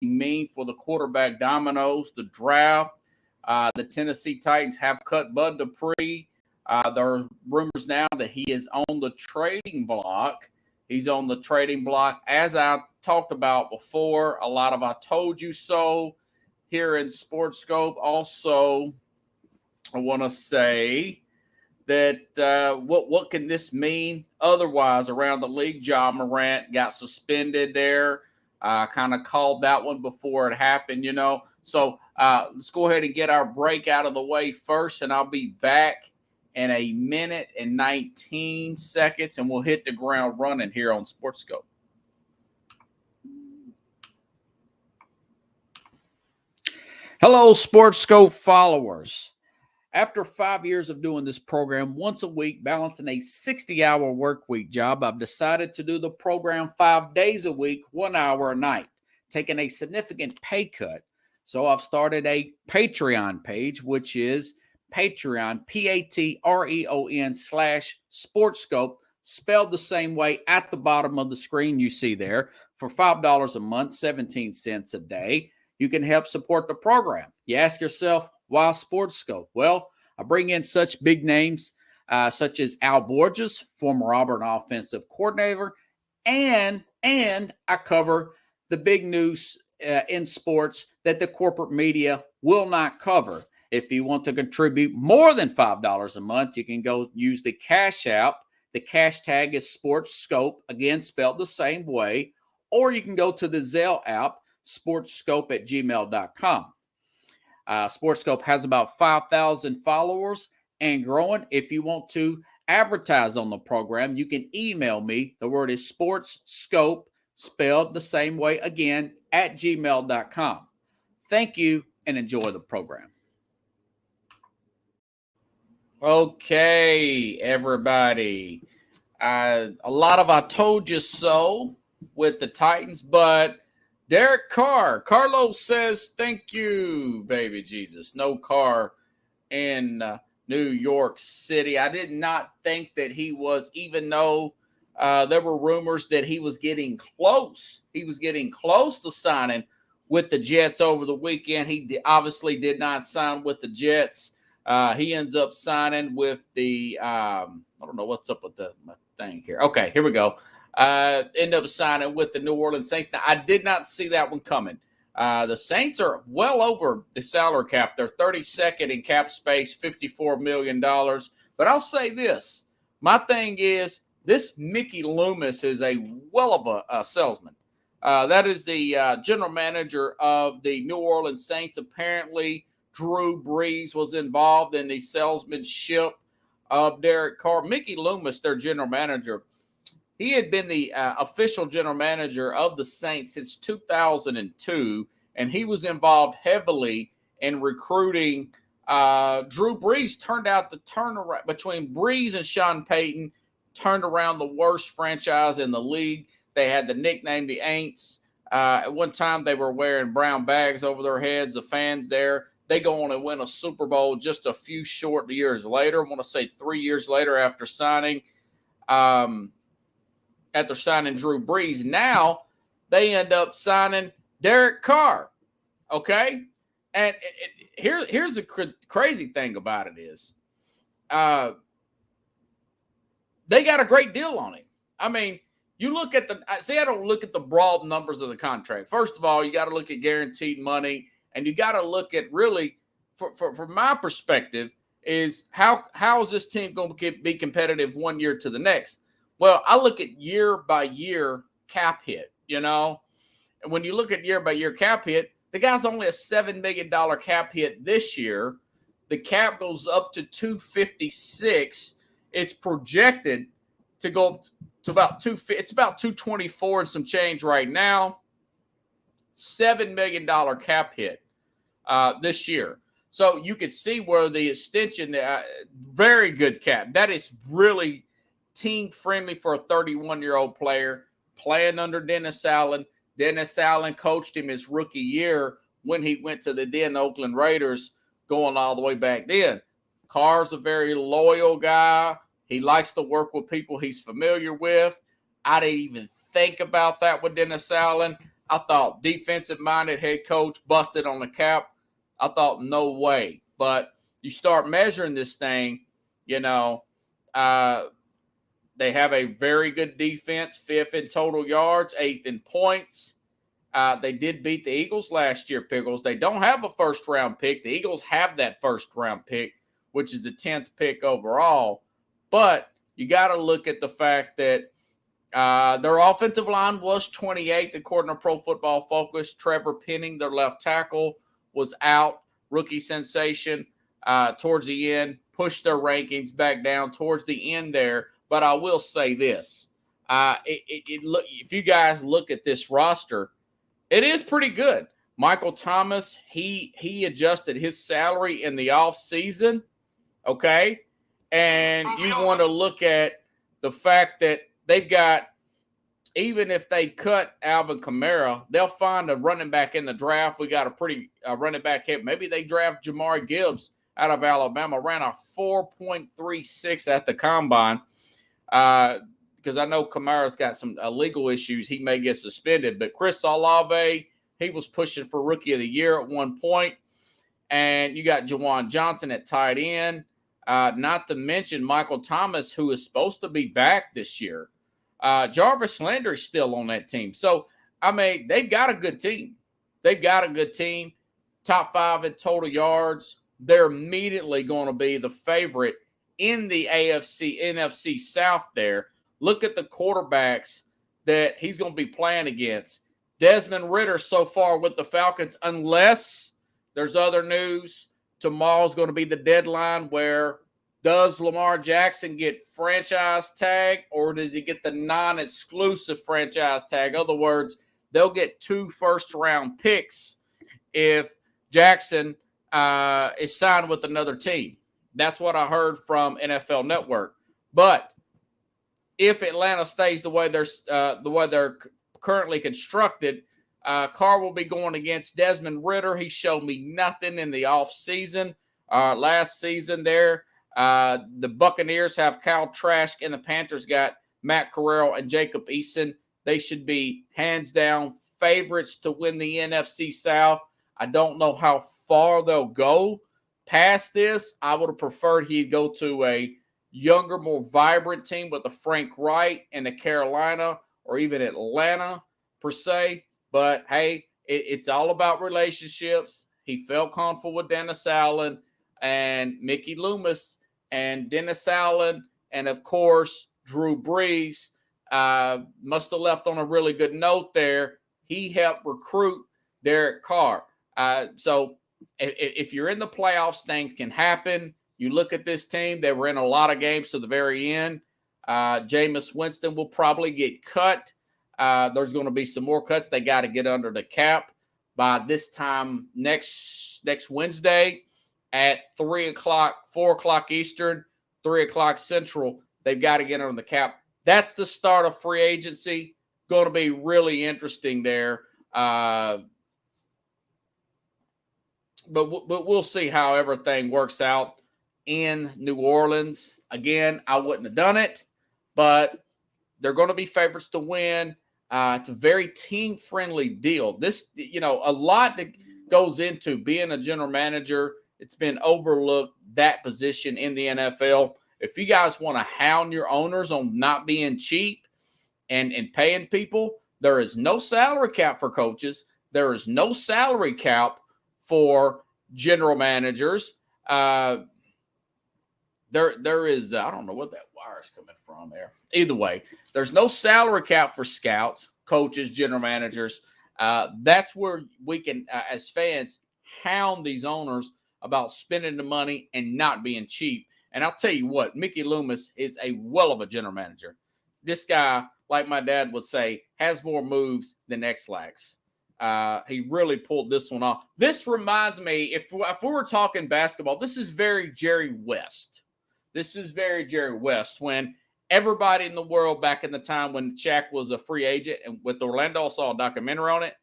mean for the quarterback dominoes, the draft. The Tennessee Titans have cut Bud Dupree. There are rumors now that he is on the trading block. He's on the trading block. As I talked about before, a lot of I told you so here in Sports Scope. Also, I want to say that what can this mean otherwise around the league? Ja Morant got suspended there. Kind of called that one before it happened, you know. So let's go ahead and get our break out of the way first, and I'll be back in a minute and 19 seconds, and we'll hit the ground running here on Sports Scope. Hello, Sports Scope followers. After 5 years of doing this program once a week, balancing a 60-hour work week job, I've decided to do the program 5 days a week, 1 hour a night, taking a significant pay cut. So I've started a Patreon page, which is Patreon, Patreon/SportsScope, spelled the same way at the bottom of the screen you see there. For $5 a month, 17 cents a day, you can help support the program. You ask yourself, why Sports Scope? Well, I bring in such big names such as Al Borges, former Auburn offensive coordinator, and I cover the big news in sports that the corporate media will not cover. If you want to contribute more than $5 a month, you can go use the Cash App. The cash tag is Sports Scope, again spelled the same way, or you can go to the Zelle app, sportscope@gmail.com. SportsScope has about 5,000 followers and growing. If you want to advertise on the program, you can email me. The word is SportsScope, spelled the same way again, @gmail.com. Thank you and enjoy the program. Okay, everybody. A lot of I told you so with the Titans, but Derek Carr. Carlos says, thank you, baby Jesus. No Carr in New York City. I did not think that he was, even though there were rumors that he was getting close. He was getting close to signing with the Jets over the weekend. He obviously did not sign with the Jets. He ends up signing with the, I don't know what's up with my thing here. Okay, here we go. End up signing with the New Orleans Saints. Now, I did not see that one coming. The Saints are well over the salary cap. They're 32nd in cap space, $54 million. But I'll say this. My thing is, this Mickey Loomis is a well of a salesman. That is the general manager of the New Orleans Saints. Apparently, Drew Brees was involved in the salesmanship of Derek Carr. Mickey Loomis, their general manager, he had been the official general manager of the Saints since 2002, and he was involved heavily in recruiting. Drew Brees turned out the turnaround between Brees and Sean Payton, turned around the worst franchise in the league. They had the nickname the Aints. At one time, they were wearing brown bags over their heads, the fans there. They go on and win a Super Bowl just a few short years later. I want to say 3 years later after signing. After signing Drew Brees. Now they end up signing Derek Carr. Okay? And here's the crazy thing about it is they got a great deal on him. I mean, you look at I don't look at the broad numbers of the contract. First of all, you got to look at guaranteed money, and you got to look at really, from my perspective, is how is this team going to be competitive 1 year to the next? Well, I look at year-by-year cap hit, you know. And when you look at year-by-year cap hit, the guy's only a $7 million cap hit this year. The cap goes up to $256. It's projected to go to about it's about $224 and some change right now. $7 million cap hit this year. So you could see where the extension, very good cap. That is really team-friendly for a 31-year-old player playing under Dennis Allen. Dennis Allen coached him his rookie year when he went to the then Oakland Raiders, going all the way back then. Carr's a very loyal guy. He likes to work with people he's familiar with. I didn't even think about that with Dennis Allen. I thought defensive-minded head coach busted on the cap. I thought, no way. But you start measuring this thing, they have a very good defense, 5th in total yards, 8th in points. They did beat the Eagles last year, Pickles. They don't have a first-round pick. The Eagles have that first-round pick, which is the 10th pick overall. But you got to look at the fact that their offensive line was 28th, according to Pro Football Focus. Trevor Penning, their left tackle, was out. Rookie sensation towards the end. Pushed their rankings back down towards the end there. But I will say this. If you guys look at this roster, it is pretty good. Michael Thomas, he adjusted his salary in the offseason, okay? And you want to look at the fact that they've got, even if they cut Alvin Kamara, they'll find a running back in the draft. We got a pretty running back hit. Maybe they draft Jamar Gibbs out of Alabama, ran a 4.36 at the combine. Because I know Kamara's got some legal issues. He may get suspended. But Chris Olave, he was pushing for Rookie of the Year at one point. And you got Juwan Johnson at tight end. Not to mention Michael Thomas, who is supposed to be back this year. Jarvis Landry's still on that team. So, I mean, they've got a good team. Top 5 in total yards. They're immediately going to be the favorite in the NFC South there. Look at the quarterbacks that he's going to be playing against. Desmond Ridder so far with the Falcons, unless there's other news. Tomorrow's going to be the deadline where does Lamar Jackson get franchise tag or does he get the non-exclusive franchise tag? In other words, they'll get 2 first-round picks if Jackson is signed with another team. That's what I heard from NFL Network. But if Atlanta stays the way they're currently constructed, Carr will be going against Desmond Ridder. He showed me nothing in the offseason. Last season there, the Buccaneers have Kyle Trask and the Panthers got Matt Corral and Jacob Eason. They should be hands down favorites to win the NFC South. I don't know how far they'll go past this. I would have preferred he'd go to a younger, more vibrant team with a Frank Wright and the Carolina or even Atlanta per se. But, hey, it's all about relationships. He felt comfortable with Dennis Allen and Mickey Loomis and Dennis Allen and, of course, Drew Brees. Must have left on a really good note there. He helped recruit Derek Carr. So if you're in the playoffs, things can happen. You look at this team, they were in a lot of games to the very end. Jameis Winston will probably get cut. There's going to be some more cuts. They got to get under the cap by this time next Wednesday at 3 o'clock, 4 o'clock Eastern, 3 o'clock Central. They've got to get under the cap. That's the start of free agency. Going to be really interesting there. But we'll see how everything works out in New Orleans. Again, I wouldn't have done it, but they're going to be favorites to win. It's a very team-friendly deal. This, a lot that goes into being a general manager. It's been overlooked, that position in the NFL. If you guys want to hound your owners on not being cheap and paying people, there is no salary cap for coaches. There is no salary cap for general managers. There is, I don't know what that wire is coming from there. Either way, there's no salary cap for scouts, coaches, general managers. That's where we can, as fans, hound these owners about spending the money and not being cheap. And I'll tell you what, Mickey Loomis is a well of a general manager. This guy, like my dad would say, has more moves than X-Lax. He really pulled this one off. This reminds me, if we were talking basketball, this is very Jerry West. This is very Jerry West when everybody in the world back in the time when Shaq was a free agent and with Orlando, I saw a documentary on it,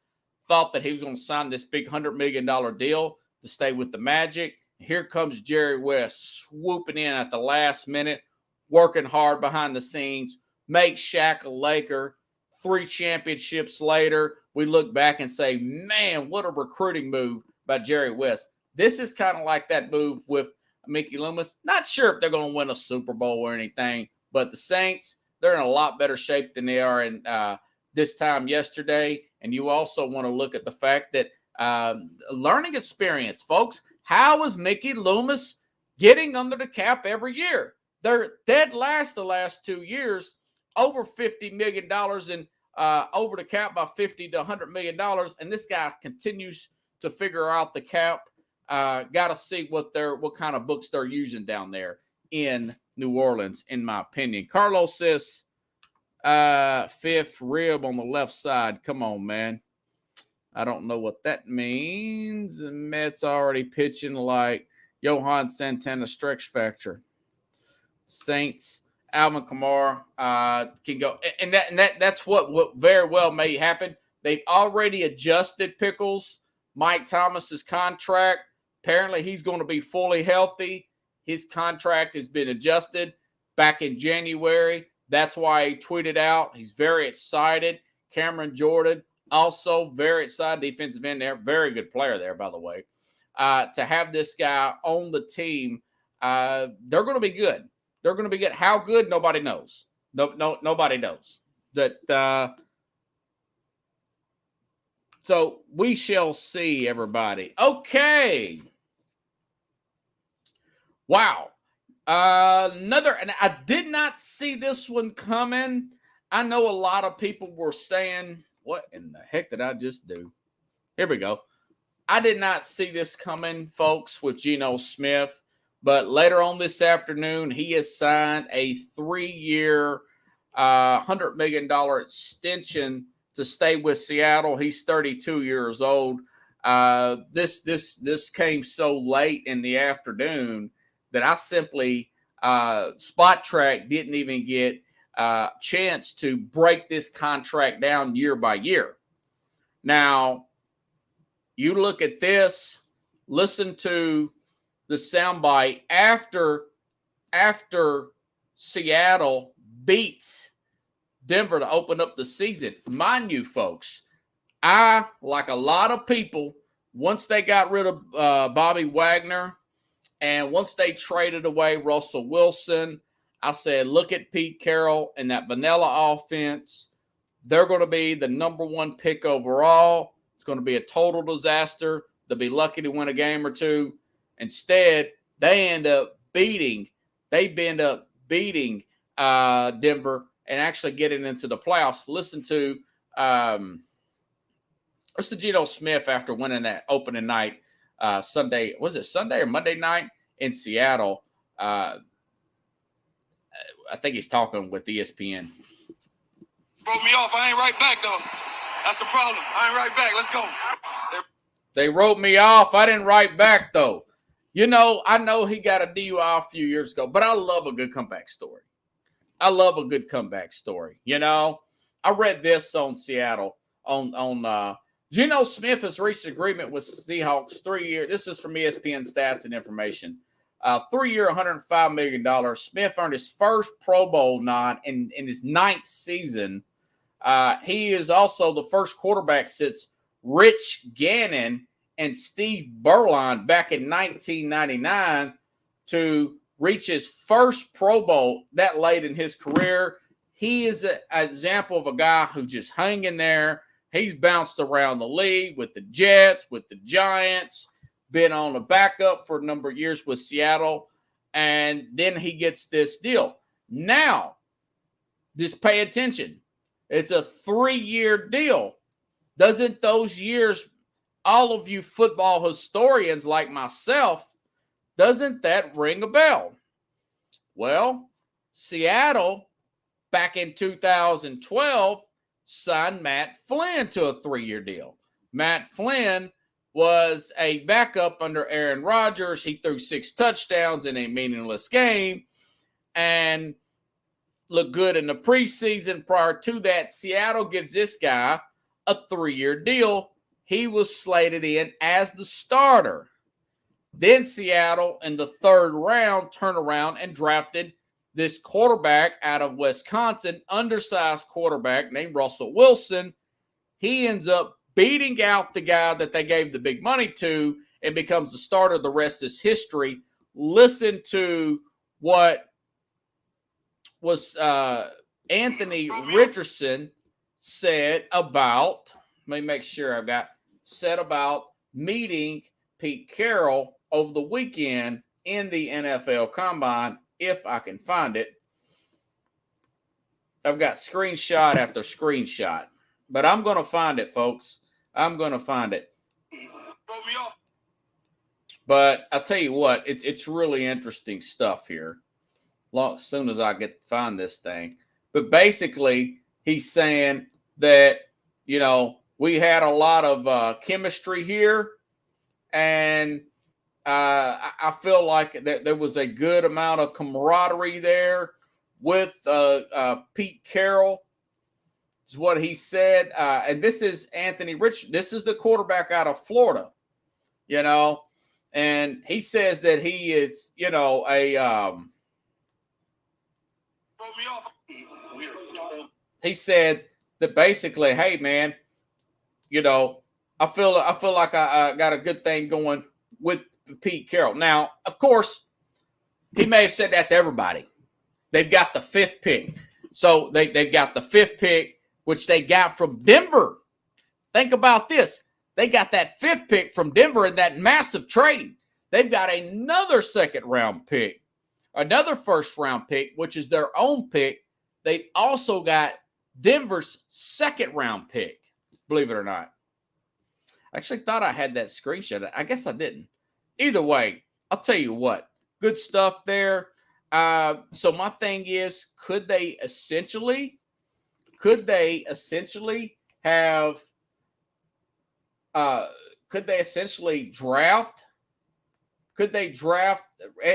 thought that he was going to sign this big $100 million deal to stay with the Magic. Here comes Jerry West swooping in at the last minute, working hard behind the scenes, makes Shaq a Laker. 3 championships later, we look back and say, man, what a recruiting move by Jerry West. This is kind of like that move with Mickey Loomis. Not sure if they're going to win a Super Bowl or anything, but the Saints, they're in a lot better shape than they are in this time yesterday. And you also want to look at the fact that learning experience, folks. How is Mickey Loomis getting under the cap every year? They're dead last the last 2 years, over $50 million in over the cap by $50 to $100 million. And this guy continues to figure out the cap. Got to see what kind of books they're using down there in New Orleans, in my opinion. Carlos says, fifth rib on the left side. Come on, man. I don't know what that means. Mets already pitching like Johan Santana stretch factor. Saints, Alvin Kamara can go. And that's what very well may happen. They've already adjusted Pickles, Mike Thomas's contract. Apparently, he's going to be fully healthy. His contract has been adjusted back in January. That's why he tweeted out. He's very excited. Cameron Jordan, also very excited. Defensive end there. Very good player there, by the way. To have this guy on the team, they're going to be good. They're going to be good. How good? Nobody knows. Nobody knows. So we shall see, everybody. Okay. Wow. And I did not see this one coming. I know a lot of people were saying, what in the heck did I just do? Here we go. I did not see this coming, folks, with Geno Smith. But later on this afternoon, he has signed a 3-year, $100 million extension to stay with Seattle. He's 32 years old. This came so late in the afternoon that I simply Spot Track didn't even get a chance to break this contract down year by year. Now, you look at this, listen to the soundbite after Seattle beats Denver to open up the season. Mind you, folks, I, like a lot of people, once they got rid of Bobby Wagner and once they traded away Russell Wilson, I said, look at Pete Carroll and that vanilla offense. They're going to be the number 1 pick overall. It's going to be a total disaster. They'll be lucky to win a game or two. Instead, they end up beating Denver and actually getting into the playoffs. Listen to Geno Smith after winning that opening night Sunday. Was it Sunday or Monday night in Seattle? I think he's talking with ESPN. Broke me off. I ain't right back, though. That's the problem. I ain't right back. Let's go. They wrote me off. I didn't write back, though. You know, I know he got a DUI a few years ago, but I love a good comeback story. You know, I read this on Seattle on Geno Smith has reached agreement with Seahawks 3 year. This is from ESPN Stats and Information. 3-year, $105 million. Smith earned his first Pro Bowl nod in his 9th season. He is also the first quarterback since Rich Gannon and Steve Berline back in 1999 to reach his first Pro Bowl that late in his career. He is an example of a guy who just hung in there. He's bounced around the league with the Jets, with the Giants, been on a backup for a number of years with Seattle, and then he gets this deal. Now, just pay attention. It's a 3-year deal. Doesn't those years, all of you football historians like myself, doesn't that ring a bell? Well, Seattle, back in 2012, signed Matt Flynn to a 3-year deal. Matt Flynn was a backup under Aaron Rodgers. He threw 6 touchdowns in a meaningless game and looked good in the preseason. Prior to that, Seattle gives this guy a 3-year deal. He was slated in as the starter. Then Seattle, in the 3rd round, turned around and drafted this quarterback out of Wisconsin, undersized quarterback named Russell Wilson. he ends up beating out the guy that they gave the big money to and becomes the starter. The rest is history. Listen to what was Anthony Richardson said about, let me make sure I've got, said about meeting Pete Carroll over the weekend in the NFL Combine, if I can find it. I've got screenshot after screenshot, but I'm going to find it, folks. I'm going to find it. But I'll tell you what, it's really interesting stuff here. As soon as I get to find this thing. But basically, he's saying that, you know, we had a lot of chemistry here, and I feel like there was a good amount of camaraderie there with Pete Carroll, is what he said. And this is Anthony Rich. This is the quarterback out of Florida, you know, and he says that he is, you know, he said that basically, hey man, you know, I feel like I got a good thing going with Pete Carroll. Now, of course, he may have said that to everybody. They've got the 5th pick. So they've got the 5th pick, which they got from Denver. Think about this. They got that 5th pick from Denver in that massive trade. They've got another 2nd-round pick, another 1st-round pick, which is their own pick. They've also got Denver's 2nd-round pick, believe it or not. I actually thought I had that screenshot. I guess I didn't. Either way, I'll tell you what. Good stuff there. So my thing is, could they essentially have draft? Could they draft?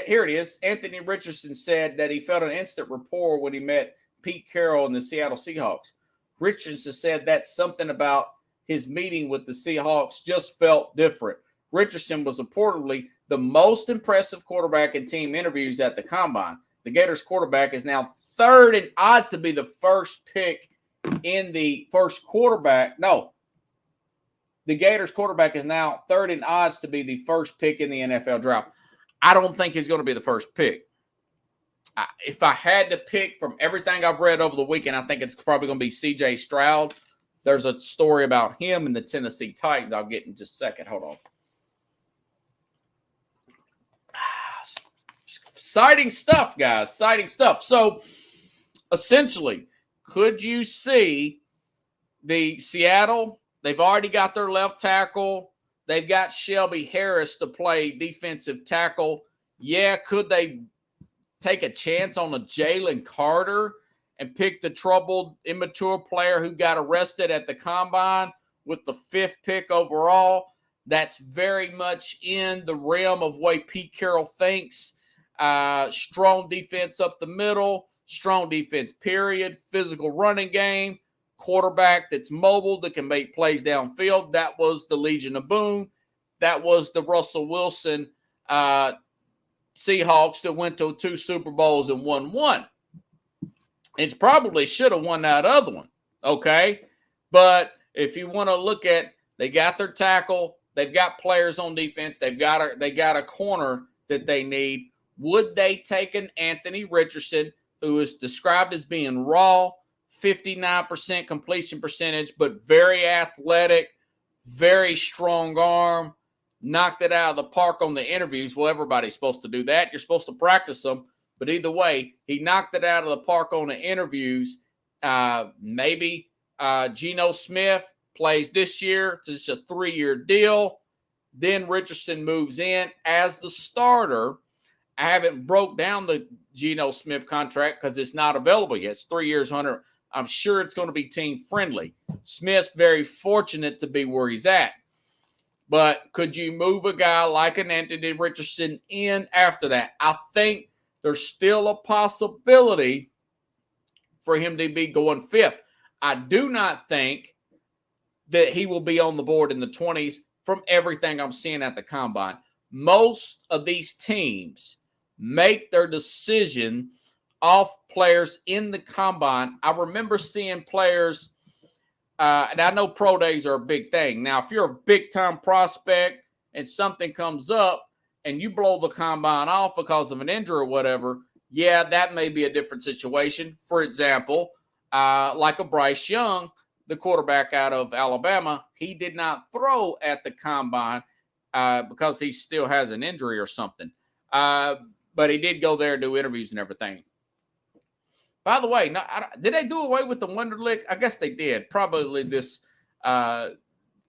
Here it is. Anthony Richardson said that he felt an instant rapport when he met Pete Carroll and the Seattle Seahawks. Richardson said that something about his meeting with the Seahawks just felt different. Richardson was reportedly the most impressive quarterback in team interviews at the Combine. The Gators quarterback is now 3rd in odds to be the first pick in the first quarterback. No, the Gators quarterback is now 3rd in odds to be the first pick in the NFL draft. I don't think he's going to be the first pick. If I had to pick from everything I've read over the weekend, I think it's probably going to be C.J. Stroud. There's a story about him and the Tennessee Titans I'll get in just a second. Hold on. Exciting stuff, guys. Exciting stuff. So, essentially, could you see the Seattle? They've already got their left tackle. They've got Shelby Harris to play defensive tackle. Yeah, could they take a chance on a Jalen Carter and pick the troubled, immature player who got arrested at the Combine with the 5th pick overall? That's very much in the realm of way Pete Carroll thinks. Strong defense up the middle, strong defense, period. Physical running game, quarterback that's mobile, that can make plays downfield. That was the Legion of Boom. That was the Russell Wilson Seahawks that went to 2 Super Bowls and won 1. It probably should have won that other one, okay? But if you want to look at, they got their tackle, they've got players on defense, they got a corner that they need. Would they take an Anthony Richardson, who is described as being raw, 59% completion percentage, but very athletic, very strong arm, knocked it out of the park on the interviews? Well, everybody's supposed to do that. You're supposed to practice them. But either way, he knocked it out of the park on the interviews. Maybe Geno Smith plays this year. It's just a 3-year deal. Then Richardson moves in as the starter. I haven't broke down the Geno Smith contract because it's not available yet. It's 3 years, 100. I'm sure it's going to be team friendly. Smith's very fortunate to be where he's at. But could you move a guy like an Anthony Richardson in after that? I think there's still a possibility for him to be going 5th. I do not think that he will be on the board in the 20s from everything I'm seeing at the Combine. Most of these teams make their decision off players in the Combine. I remember seeing players And I know pro days are a big thing. Now, if you're a big-time prospect and something comes up and you blow the combine off because of an injury or whatever, yeah, that may be a different situation. For example, like a Bryce Young, the quarterback out of Alabama, he did not throw at the combine because he still has an injury or something. But he did go there and do interviews and everything. By the way, did they do away with the Wonderlic? I guess they did. Probably this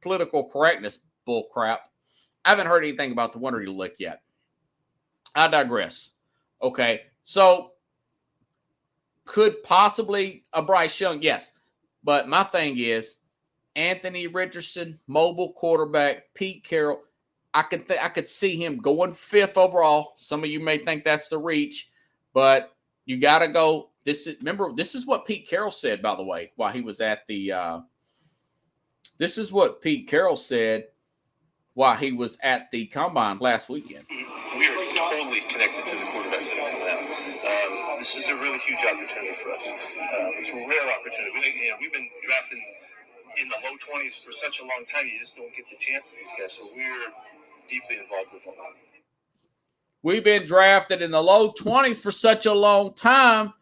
political correctness bull crap. I haven't heard anything about the Wonderlic yet. I digress. Okay, so could possibly a Bryce Young? Yes. But my thing is Anthony Richardson, mobile quarterback, Pete Carroll. I could see him going 5th overall. Some of you may think that's the reach, but you got to go. This is what Pete Carroll said, by the way, while he was at the this is what Pete Carroll said while he was at the combine last weekend. We are totally connected to the quarterbacks that are coming out. This is a really huge opportunity for us. It's a rare opportunity. We've been drafting in the low 20s for such a long time. You just don't get the chance with these guys. So we're deeply involved with them. We've been drafted in the low 20s for such a long time.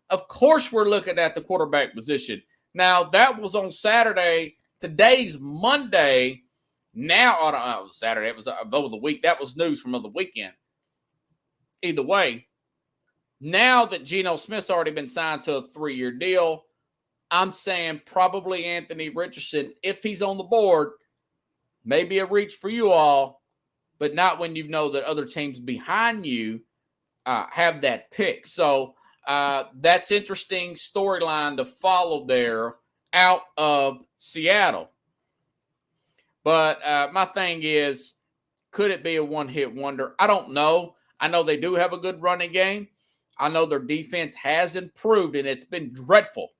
Of course, we're looking at the quarterback position. Now, that was on Saturday. Today's Monday. Now, it was Saturday. It was over the week. That was news from the weekend. Either way, now that Geno Smith's already been signed to a 3-year deal, I'm saying probably Anthony Richardson, if he's on the board, maybe a reach for you all, but not when you know that other teams behind you have that pick. So that's interesting storyline to follow there out of Seattle. But my thing is, could it be a one-hit wonder? I don't know. I know they do have a good running game. I know their defense has improved, and it's been dreadful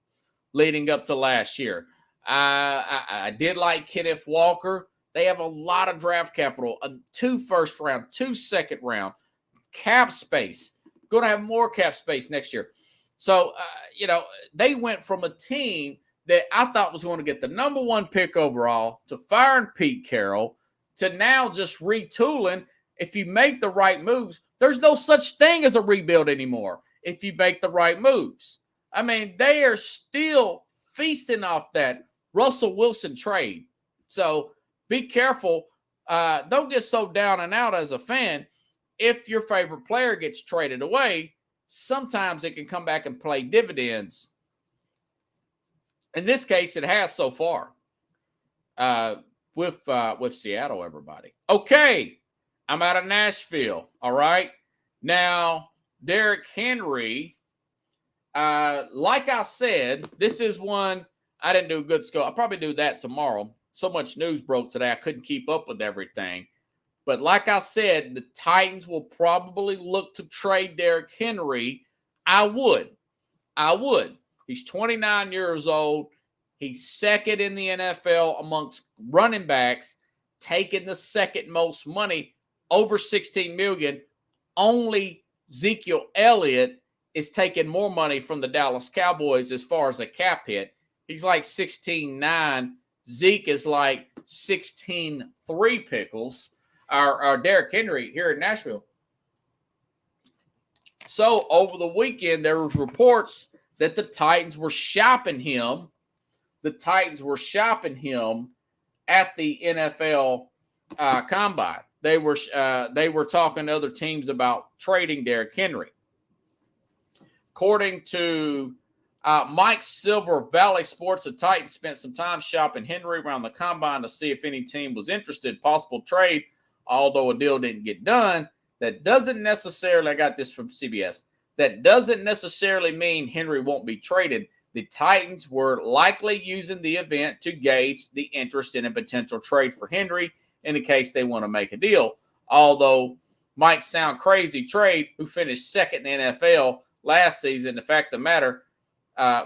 leading up to last year. I did like Kenneth Walker. They have a lot of draft capital, 2 first round, 2 second round, cap space. Going to have more cap space next year. So, they went from a team that I thought was going to get the number 1 pick overall to firing Pete Carroll to now just retooling. If you make the right moves, there's no such thing as a rebuild anymore if you make the right moves. I mean, they are still feasting off that Russell Wilson trade. So be careful. Don't get so down and out as a fan. If your favorite player gets traded away, sometimes it can come back and play dividends. In this case, it has so far with Seattle, everybody. Okay, I'm out of Nashville, all right? Now, Derrick Henry, like I said, this is one I didn't do a good scope. I'll probably do that tomorrow. So much news broke today, I couldn't keep up with everything. But like I said, the Titans will probably look to trade Derrick Henry. I would. He's 29 years old. He's second in the NFL amongst running backs, taking the second most money, over $16 million. Only Ezekiel Elliott is taking more money from the Dallas Cowboys as far as a cap hit. He's like 16.9. Zeke is like 16.3 pickles. Our Derrick Henry here in Nashville. So over the weekend, there was reports that the Titans were shopping him. The Titans were shopping him at the NFL Combine. They were talking to other teams about trading Derrick Henry. According to Mike Silver of Valley Sports, the Titans spent some time shopping Henry around the Combine to see if any team was interested. Possible trade, although a deal didn't get done. That doesn't necessarily, I got this from CBS, that doesn't necessarily mean Henry won't be traded. The Titans were likely using the event to gauge the interest in a potential trade for Henry in the case they want to make a deal. Although might sound crazy trade, who finished second in the NFL last season, the fact of the matter,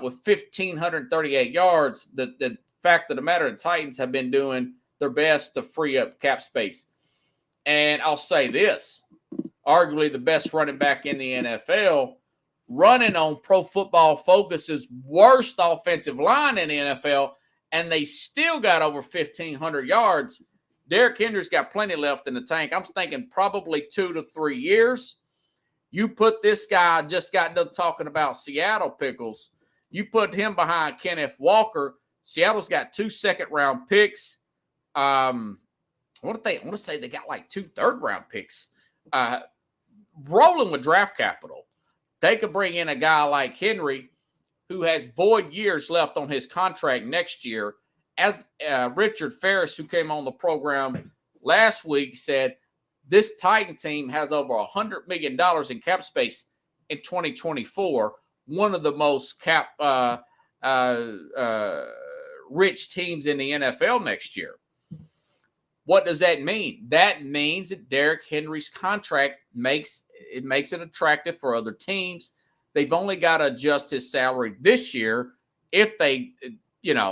with 1,538 yards, the fact of the matter, the Titans have been doing their best to free up cap space. And I'll say this, arguably the best running back in the NFL, running on Pro Football Focus's worst offensive line in the NFL, and they still got over 1,500 yards. Derrick Henry's got plenty left in the tank. I'm thinking probably 2 to 3 years. You put this guy, I just got done talking about Seattle Pickles. You put him behind Kenneth Walker. Seattle's got 2 second-round picks. I want to say they got like 2 third-round picks. Rolling with draft capital. They could bring in a guy like Henry who has void years left on his contract next year. As Richard Ferris, who came on the program last week, said, this Titan team has over $100 million in cap space in 2024, one of the most cap rich teams in the NFL next year. What does that mean? That means that Derrick Henry's contract makes it attractive for other teams. They've only got to adjust his salary this year if they,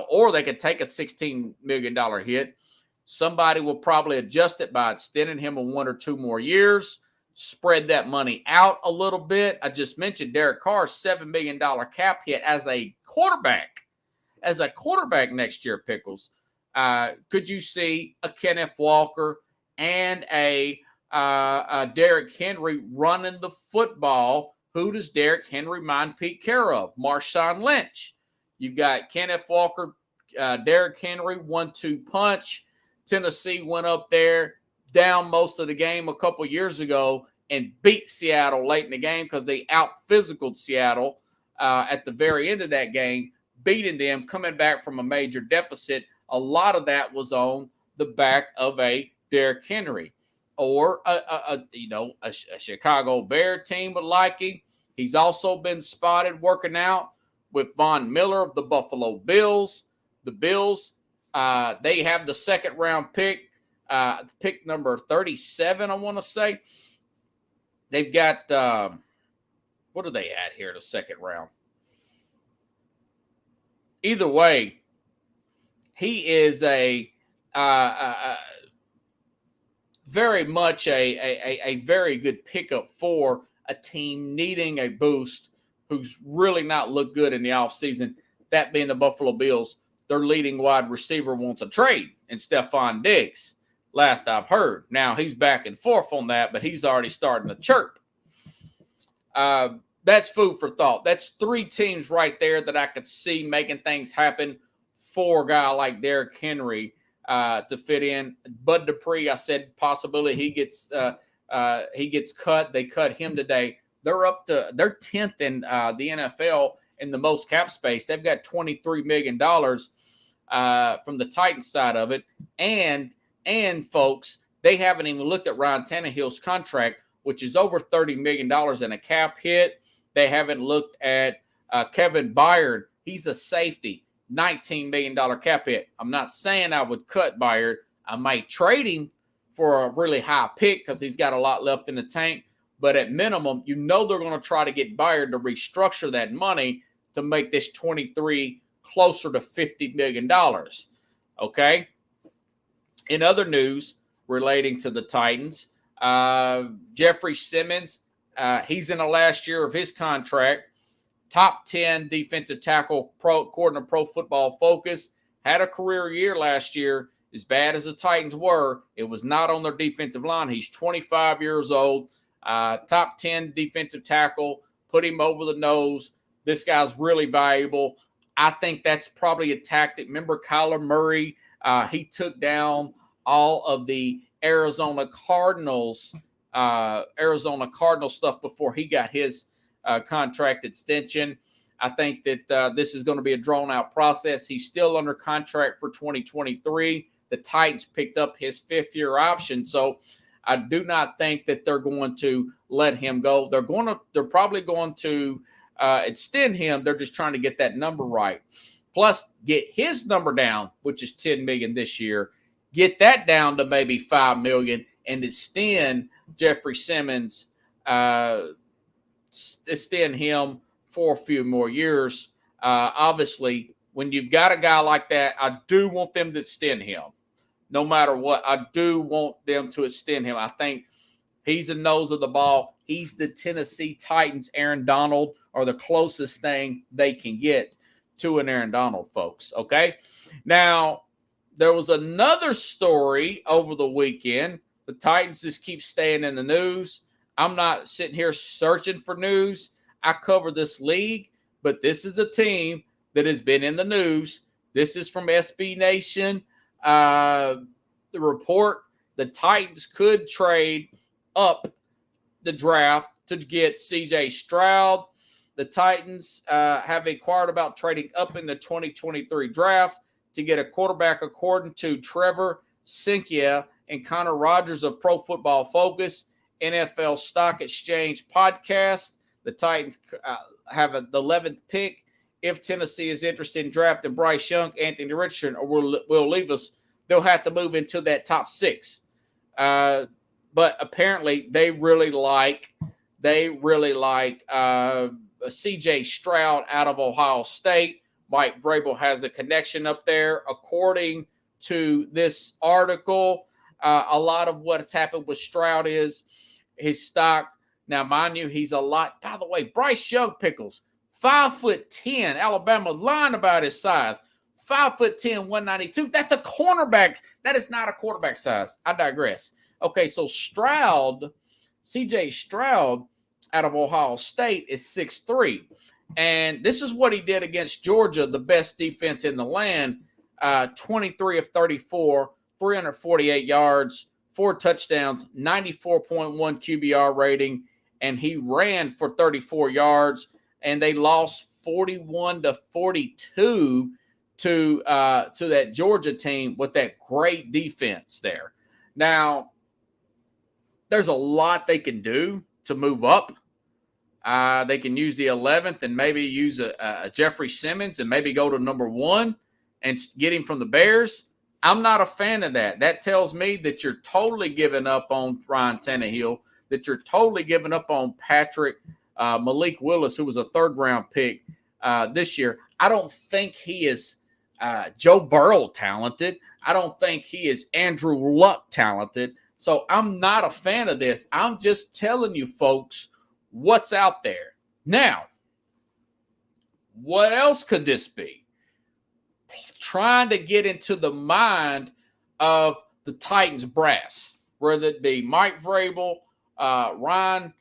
or they could take a $16 million hit. Somebody will probably adjust it by extending him 1 or 2 more years, spread that money out a little bit. I just mentioned Derek Carr's $7 million cap hit as a quarterback. As a quarterback next year, Pickles. Could you see a Kenneth Walker and a Derrick Henry running the football? Who does Derrick Henry mind take care of? Marshawn Lynch. You've got Kenneth Walker, Derrick Henry, 1-2 punch. Tennessee went up there, down most of the game a couple years ago, and beat Seattle late in the game because they out-physicaled Seattle at the very end of that game, beating them, coming back from a major deficit. A lot of that was on the back of a Derrick Henry. Or a Chicago Bear team would like him. He's also been spotted working out with Von Miller of the Buffalo Bills. The Bills, they have the second-round pick, pick number 37, I want to say. They've got, what are they at here, the second round? Either way, he is a very much a very good pickup for a team needing a boost who's really not looked good in the offseason, that being the Buffalo Bills. Their leading wide receiver wants a trade in Stephon Diggs, last I've heard. Now, he's back and forth on that, but he's already starting to chirp. That's food for thought. That's 3 teams right there that I could see making things happen for a guy like Derrick Henry to fit in. Bud Dupree, I said possibility he gets cut. They cut him today. They're 10th in the NFL in the most cap space. They've got $23 million from the Titans side of it. And folks, they haven't even looked at Ryan Tannehill's contract, which is over $30 million in a cap hit. They haven't looked at Kevin Byard. He's a safety, $19 million cap hit. I'm not saying I would cut Byard. I might trade him for a really high pick because he's got a lot left in the tank. But at minimum, they're going to try to get Byard to restructure that money to make this 23 closer to $50 million. Okay? In other news relating to the Titans, Jeffrey Simmons, he's in the last year of his contract. Top 10 defensive tackle according to Pro Football Focus. Had a career year last year. As bad as the Titans were, it was not on their defensive line. He's 25 years old. Top 10 defensive tackle. Put him over the nose. This guy's really valuable. I think that's probably a tactic. Remember Kyler Murray? He took down all of the Arizona Cardinals stuff before he got his contract extension. I think that this is going to be a drawn-out process. He's still under contract for 2023. The Titans picked up his 5th-year option, so I do not think that they're going to let him go. They're probably going to extend him. They're just trying to get that number right. Plus, get his number down, which is $10 million this year. Get that down to maybe $5 million and extend Jeffrey Simmons, extend him for a few more years. Obviously, when you've got a guy like that, I do want them to extend him. No matter what, I do want them to extend him. I think he's the nose of the ball. He's the Tennessee Titans, Aaron Donald, or the closest thing they can get Tua and Aaron Donald, folks. Okay. Now, there was another story over the weekend. The Titans just keep staying in the news. I'm not sitting here searching for news. I cover this league, but this is a team that has been in the news. This is from SB Nation. The report, the Titans could trade up the draft to get C.J. Stroud. The Titans have inquired about trading up in the 2023 draft to get a quarterback, according to Trevor Sinkia and Connor Rogers of Pro Football Focus, NFL Stock Exchange podcast. The Titans have the 11th pick. If Tennessee is interested in drafting Bryce Young, Anthony Richardson, or will leave us, they'll have to move into that top 6. But apparently they really like C.J. Stroud out of Ohio State. Mike Vrabel has a connection up there. According to this article, a lot of what's happened with Stroud is his stock. Now, mind you, he's a lot. By the way, Bryce Young Pickles, 5'10", Alabama, lying about his size. 5'10", 192. That's a cornerback. That is not a quarterback size. I digress. Okay, so Stroud, C.J. Stroud out of Ohio State is 6'3". And this is what he did against Georgia, the best defense in the land. 23 of 34, 348 yards, 4 touchdowns, 94.1 QBR rating, and he ran for 34 yards. And they lost 41-42 to that Georgia team with that great defense there. Now, there's a lot they can do to move up. They can use the 11th and maybe use a Jeffrey Simmons and maybe go to number 1 and get him from the Bears. I'm not a fan of that. That tells me that you're totally giving up on Ryan Tannehill, that you're totally giving up on Malik Willis, who was a 3rd-round pick this year. I don't think he is Joe Burrow talented. I don't think he is Andrew Luck talented. So I'm not a fan of this. I'm just telling you, folks, what's out there. Now, what else could this be? Trying to get into the mind of the Titans brass, whether it be Mike Vrabel, Rand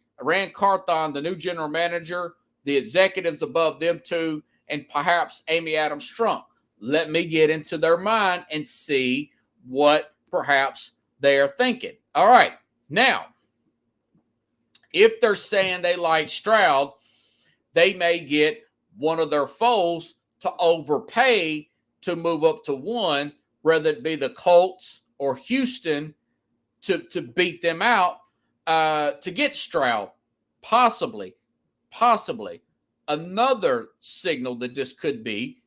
Carthon, the new general manager, the executives above them two, and perhaps Amy Adams Strunk. Let me get into their mind and see what perhaps they are thinking. All right. Now, if they're saying they like Stroud, they may get one of their foes to overpay to move up to 1, whether it be the Colts or Houston to beat them out to get Stroud. Possibly. Another signal that this could be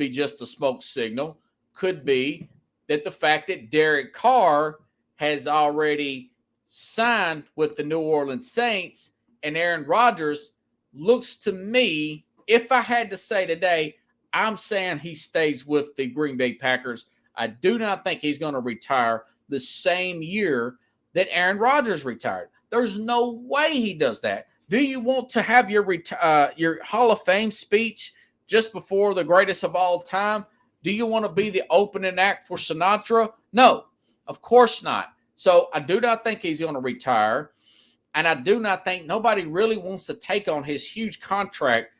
just a smoke signal, could be that the fact that Derek Carr has already signed with the New Orleans Saints and Aaron Rodgers looks to me, if I had to say today, I'm saying he stays with the Green Bay Packers. I do not think he's going to retire the same year that Aaron Rodgers retired. There's no way he does that. Do you want to have your Hall of Fame speech just before the greatest of all time? Do you want to be the opening act for Sinatra? No, of course not. So I do not think he's going to retire. And I do not think nobody really wants to take on his huge contract,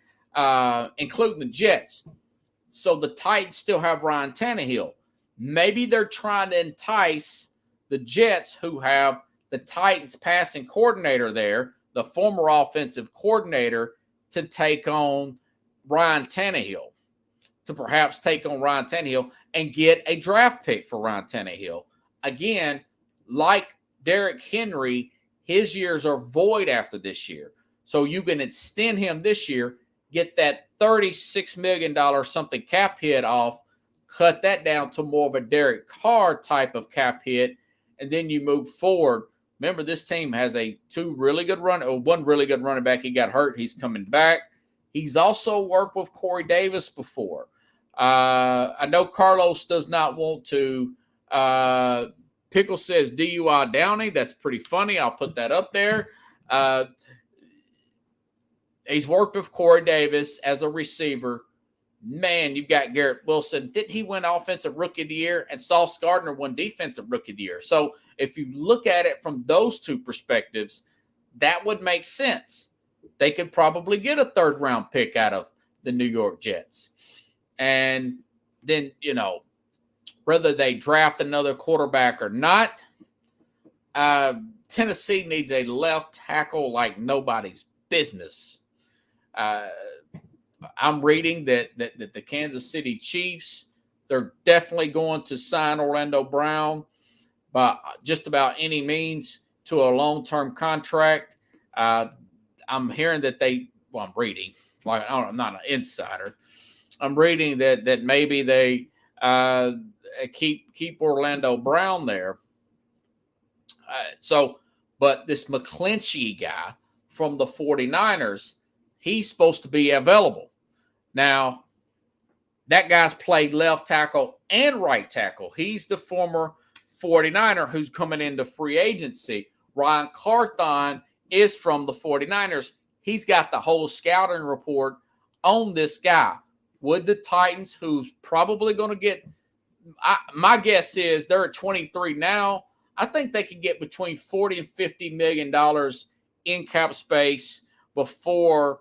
including the Jets. So the Titans still have Ryan Tannehill. Maybe they're trying to entice the Jets, who have the Titans passing coordinator there, the former offensive coordinator, to take on Ryan Tannehill, and get a draft pick for Ryan Tannehill. Again, like Derrick Henry, his years are void after this year. So you can extend him this year, get that $36 million something cap hit off, cut that down to more of a Derek Carr type of cap hit, and then you move forward. Remember, this team has one really good running back. He got hurt. He's coming back. He's also worked with Corey Davis before. I know Carlos does not want to. Pickle says DUI Downey. That's pretty funny. I'll put that up there. He's worked with Corey Davis as a receiver. man, you've got Garrett Wilson. Didn't he win Offensive Rookie of the Year? And Sauce Gardner won Defensive Rookie of the Year. So if you look at it from those two perspectives, that would make sense. They could probably get a third-round pick out of the New York Jets. And then, whether they draft another quarterback or not, Tennessee needs a left tackle like nobody's business. I'm reading that the Kansas City Chiefs, they're definitely going to sign Orlando Brown by just about any means to a long-term contract. I'm hearing that I'm reading, like I'm not an insider. I'm reading that maybe they keep Orlando Brown there. But this McClinchy guy from the 49ers, he's supposed to be available. Now, that guy's played left tackle and right tackle. He's the former 49er who's coming into free agency. Ryan Carthon is from the 49ers. He's got the whole scouting report on this guy. Would the Titans, who's probably going to get, my guess is they're at 23 now. I think they could get between $40 and $50 million in cap space before,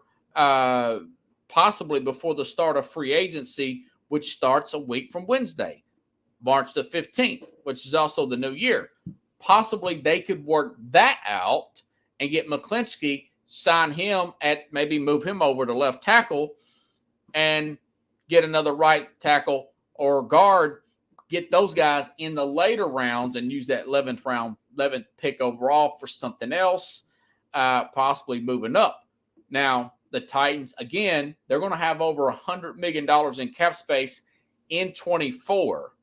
possibly before the start of free agency, which starts a week from Wednesday, March the 15th, which is also the new year. Possibly they could work that out and get McClinchy, sign him at maybe move him over to left tackle and get another right tackle or guard, get those guys in the later rounds and use that 11th pick overall for something else, possibly moving up. Now, the Titans, again, they're going to have over $100 million in cap space in 24.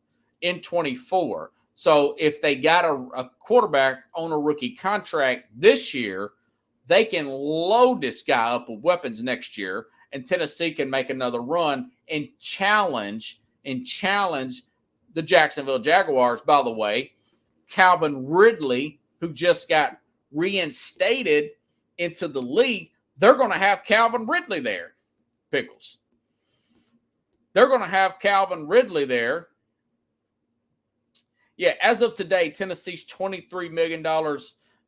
So if they got a quarterback on a rookie contract this year, they can load this guy up with weapons next year, and Tennessee can make another run and challenge the Jacksonville Jaguars. By the way, Calvin Ridley, who just got reinstated into the league, they're going to have Calvin Ridley there, Pickles. They're going to have Calvin Ridley there. Yeah, as of today, Tennessee's $23 million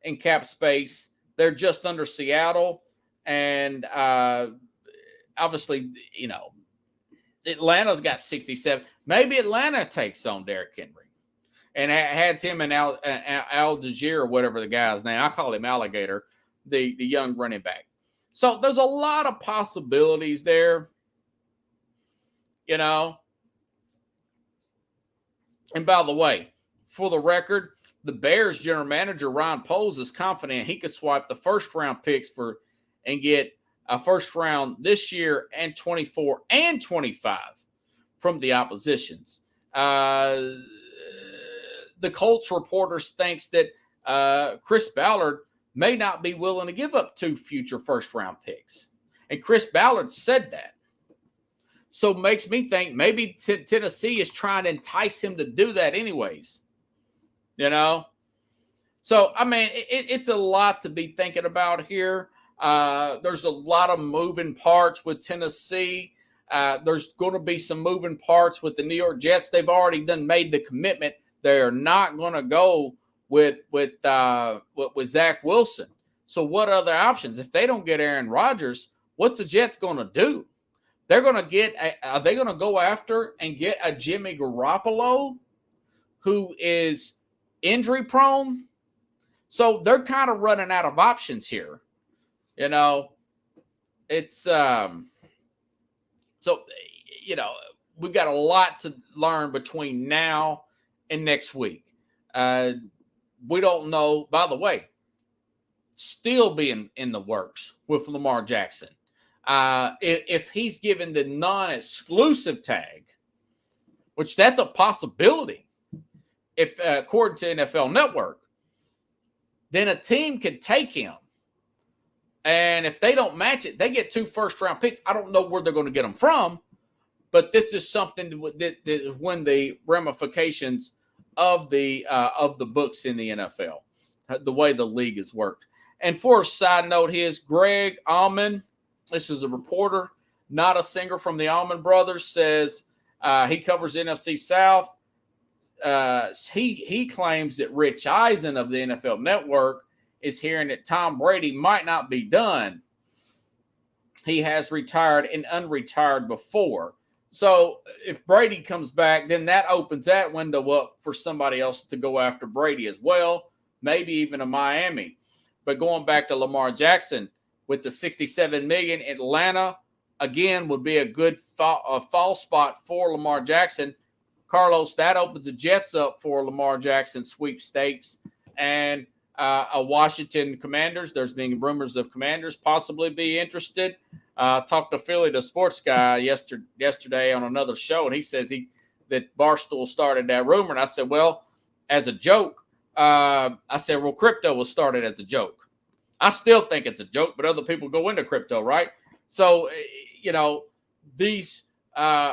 in cap space. They're just under Seattle. And obviously, Atlanta's got 67. Maybe Atlanta takes on Derrick Henry and has him and Al Jazeera or whatever the guy's name. I call him Alligator, the young running back. So there's a lot of possibilities there, And by the way, for the record, the Bears general manager, Ryan Poles, is confident he could swipe the first-round picks and get a first round this year and 24 and 25 from the oppositions. The Colts reporters thinks that Chris Ballard may not be willing to give up 2 future first-round picks. And Chris Ballard said that. So it makes me think maybe Tennessee is trying to entice him to do that anyways. So, I mean, it's a lot to be thinking about here. There's a lot of moving parts with Tennessee. There's going to be some moving parts with the New York Jets. They've already made the commitment. They are not going to go with Zach Wilson. So what other options? If they don't get Aaron Rodgers, what's the Jets going to do? They're going to are they going to go after and get a Jimmy Garoppolo who is injury prone? So they're kind of running out of options here. It's we've got a lot to learn between now and next week. We don't know, by the way, still being in the works with Lamar Jackson. If he's given the non-exclusive tag, which that's a possibility, if according to NFL Network, then a team could take him. And if they don't match it, they get 2 first-round picks. I don't know where they're going to get them from, but this is something that is when the ramifications of the books in the NFL, the way the league has worked. And for a side note, here's Greg Auman. This is a reporter. Not a Singer from the Allman Brothers says he covers NFC South. He claims that Rich Eisen of the NFL Network is hearing that Tom Brady might not be done. He has retired and unretired before. So if Brady comes back, then that opens that window up for somebody else to go after Brady as well, maybe even a Miami. But going back to Lamar Jackson, with the $67 million, Atlanta, again, would be a good fall spot for Lamar Jackson. Carlos, that opens the Jets up for Lamar Jackson sweepstakes. And a Washington Commanders, there's been rumors of Commanders possibly be interested. Talked to Philly, the sports guy, yesterday on another show, and he says that Barstool started that rumor. And I said, well, as a joke, crypto was started as a joke. I still think it's a joke, but other people go into crypto, right? So, these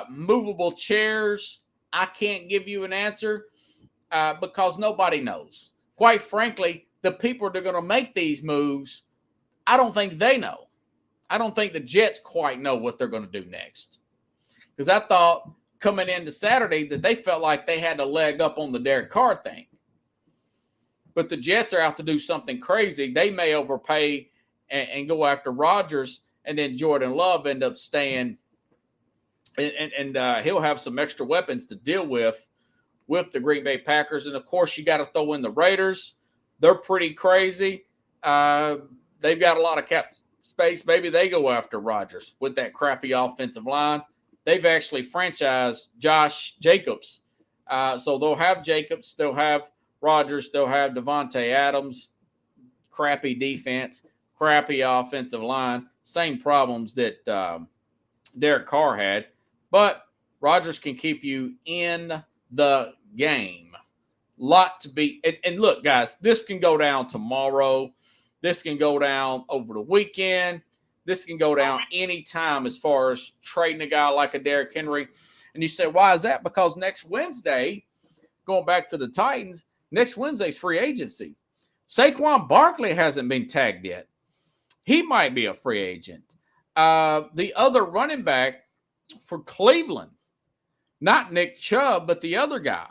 movable chairs, I can't give you an answer because nobody knows. Quite frankly, the people that are going to make these moves, I don't think they know. I don't think the Jets quite know what they're going to do next. Because I thought coming into Saturday that they felt like they had a leg up on the Derek Carr thing. But the Jets are out to do something crazy. They may overpay and go after Rodgers, and then Jordan Love end up staying, and he'll have some extra weapons to deal with the Green Bay Packers. And, of course, you got to throw in the Raiders. They're pretty crazy. They've got a lot of cap space. Maybe they go after Rodgers with that crappy offensive line. They've actually franchised Josh Jacobs. So they'll have Jacobs. They'll have Rodgers. They'll have Devontae Adams. Crappy defense. Crappy offensive line. Same problems that Derek Carr had. But Rodgers can keep you in the game. Lot to be. And look, guys, this can go down tomorrow. This can go down over the weekend. This can go down anytime as far as trading a guy like a Derrick Henry. And you say, why is that? Because next Wednesday, going back to the Titans, next Wednesday's free agency. Saquon Barkley hasn't been tagged yet. He might be a free agent. The other running back for Cleveland, not Nick Chubb, but the other guy,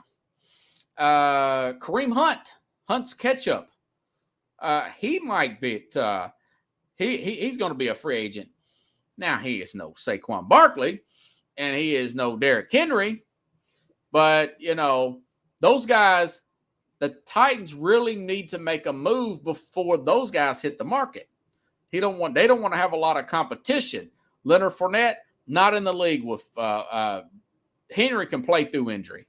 Kareem Hunt, Hunt's Ketchup. He might be he's going to be a free agent. Now, he is no Saquon Barkley, and he is no Derrick Henry, but, those guys, the Titans really need to make a move before those guys hit the market. They don't want to have a lot of competition. Leonard Fournette, not in the league with Henry can play through injury.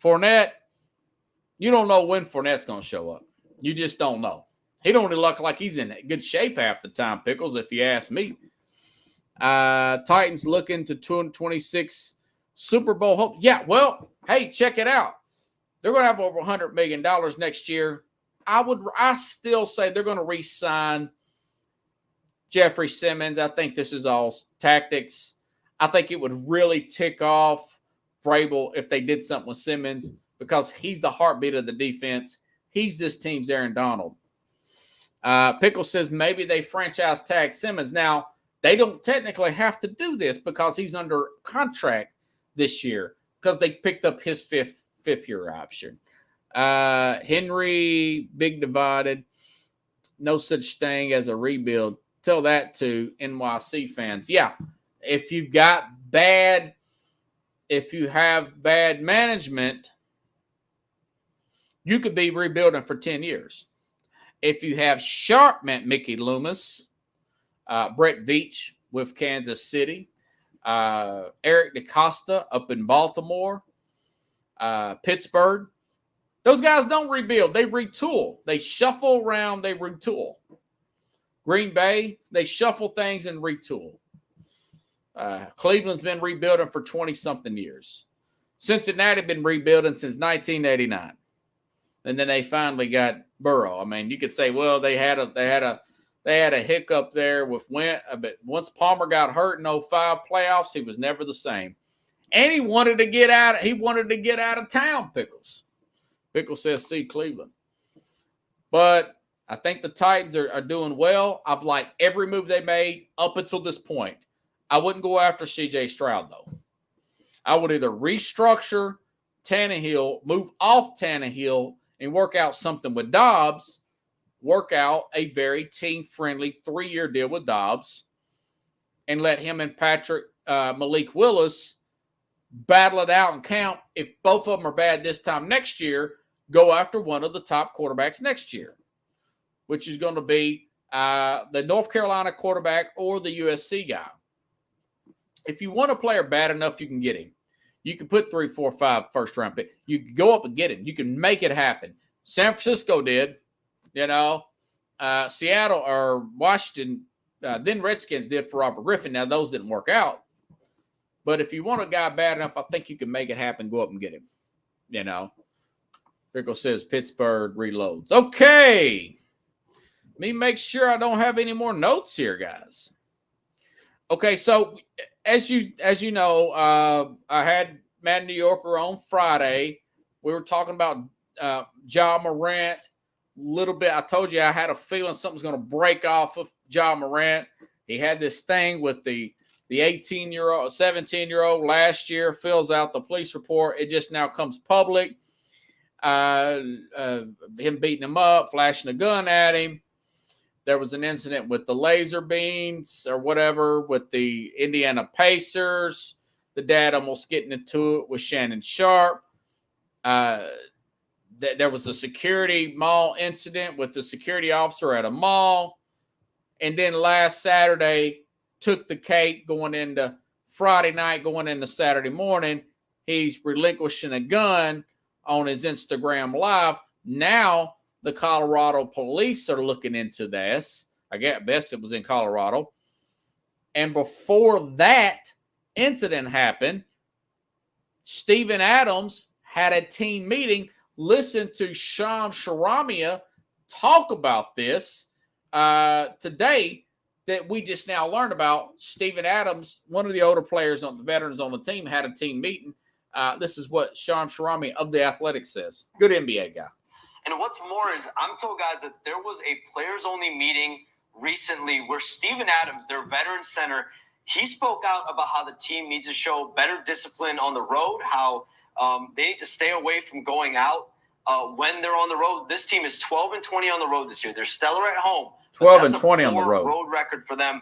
Fournette, you don't know when Fournette's going to show up. You just don't know. He don't really look like he's in good shape half the time, Pickles, if you ask me. Titans looking to 226 Super Bowl hope. Yeah, well, hey, check it out. They're going to have over $100 million next year. I still say they're going to re-sign Jeffrey Simmons. I think this is all tactics. I think it would really tick off Vrabel if they did something with Simmons because he's the heartbeat of the defense. He's this team's Aaron Donald. Pickle says maybe they franchise tag Simmons. Now, they don't technically have to do this because he's under contract this year because they picked up his fifth year option. Henry, big divided. No such thing as a rebuild. Tell that to NYC fans. Yeah, if you have bad management, you could be rebuilding for 10 years. If you have sharp Mickey Loomis, Brett Veach with Kansas City, Eric DeCosta up in Baltimore, Pittsburgh, those guys don't rebuild. They retool. They shuffle around. They retool. Green Bay, they shuffle things and retool. Cleveland's been rebuilding for 20-something years. Cincinnati been rebuilding since 1989. And then they finally got Burrow. I mean, you could say, well, they had a hiccup there with Wentz, but once Palmer got hurt in 2005 playoffs, he was never the same. And he wanted to get out. He wanted to get out of town. Pickles says, "See Cleveland." But I think the Titans are doing well. I've liked every move they made up until this point. I wouldn't go after C.J. Stroud, though. I would either restructure Tannehill, move off Tannehill, and work out something with Dobbs, work out a very team-friendly 3-year deal with Dobbs, and let him and Malik Willis battle it out and count. If both of them are bad this time next year, go after one of the top quarterbacks next year, which is going to be the North Carolina quarterback or the USC guy. If you want a player bad enough, you can get him. You can put 3, 4, 5 first-round pick. You can go up and get him. You can make it happen. San Francisco did. Seattle or Washington, then Redskins did for Robert Griffin. Now, those didn't work out. But if you want a guy bad enough, I think you can make it happen. Go up and get him. Rickle says Pittsburgh reloads. Okay. Let me make sure I don't have any more notes here, guys. Okay, so as you know, I had Matt New Yorker on Friday. We were talking about Ja Morant a little bit. I told you I had a feeling something's going to break off of Ja Morant. He had this thing with the 18-year-old, 17-year-old last year, fills out the police report. It just now comes public. Him beating him up, flashing a gun at him. There was an incident with the laser beams or whatever with the Indiana Pacers. The dad almost getting into it with Shannon Sharp. There was a security mall incident with the security officer at a mall. And then last Saturday, took the cake going into Friday night, going into Saturday morning. He's relinquishing a gun on his Instagram Live. Now, the Colorado police are looking into this. I guess it was in Colorado. And before that incident happened, Steven Adams had a team meeting. Listen to Shams Charania talk about this today that we just now learned about. Steven Adams, one of the older players, the veterans on the team, had a team meeting. This is what Shams Charania of The Athletic says. Good NBA guy. And what's more is I'm told, guys, that there was a players-only meeting recently where Steven Adams, their veteran center, he spoke out about how the team needs to show better discipline on the road, how they need to stay away from going out when they're on the road. This team is 12-20 on the road this year. They're stellar at home. 12-20 on the road. Road record for them.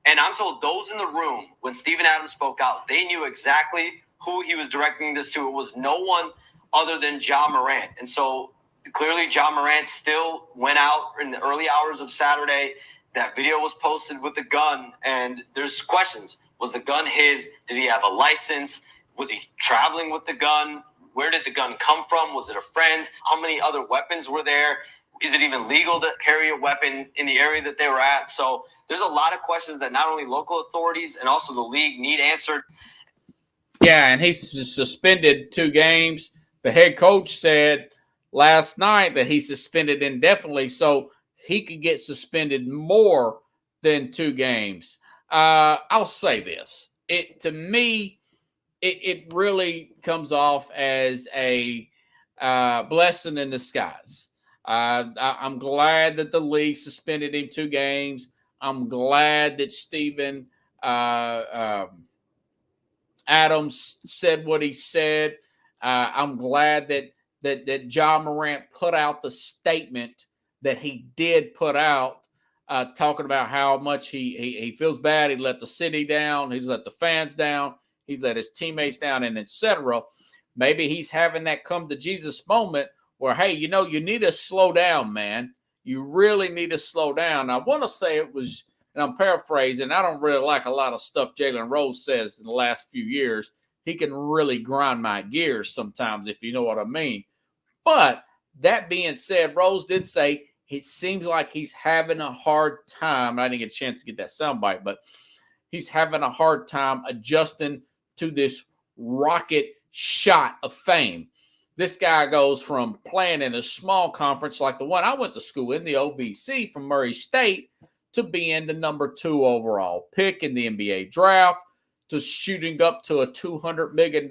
And I'm told those in the room, when Steven Adams spoke out, they knew exactly who he was directing this to. It was no one other than Ja Morant. And so clearly, Ja Morant still went out in the early hours of Saturday. That video was posted with the gun, and there's questions. Was the gun his? Did he have a license? Was he traveling with the gun? Where did the gun come from? Was it a friend's? How many other weapons were there? Is it even legal to carry a weapon in the area that they were at? So there's a lot of questions that not only local authorities and also the league need answered. Yeah, and he's suspended 2 games. The head coach said last night that he's suspended indefinitely, so he could get suspended more than 2 games. I'll say this. To me, it really comes off as a blessing in disguise. I'm glad that the league suspended him 2 games. I'm glad that Steven Adams said what he said. I'm glad that Ja Morant put out the statement that he did put out, talking about how much he feels bad. He let the city down. He's let the fans down. He's let his teammates down, and etc. Maybe he's having that come to Jesus moment where, hey, you need to slow down, man. You really need to slow down. I want to say it was, and I'm paraphrasing, I don't really like a lot of stuff Jalen Rose says in the last few years. He can really grind my gears sometimes, if you know what I mean. But that being said, Rose did say it seems like he's having a hard time. I didn't get a chance to get that soundbite, but he's having a hard time adjusting to this rocket shot of fame. This guy goes from playing in a small conference like the one I went to school in, the OVC from Murray State, to being the number 2 overall pick in the NBA draft, to shooting up to a $200 million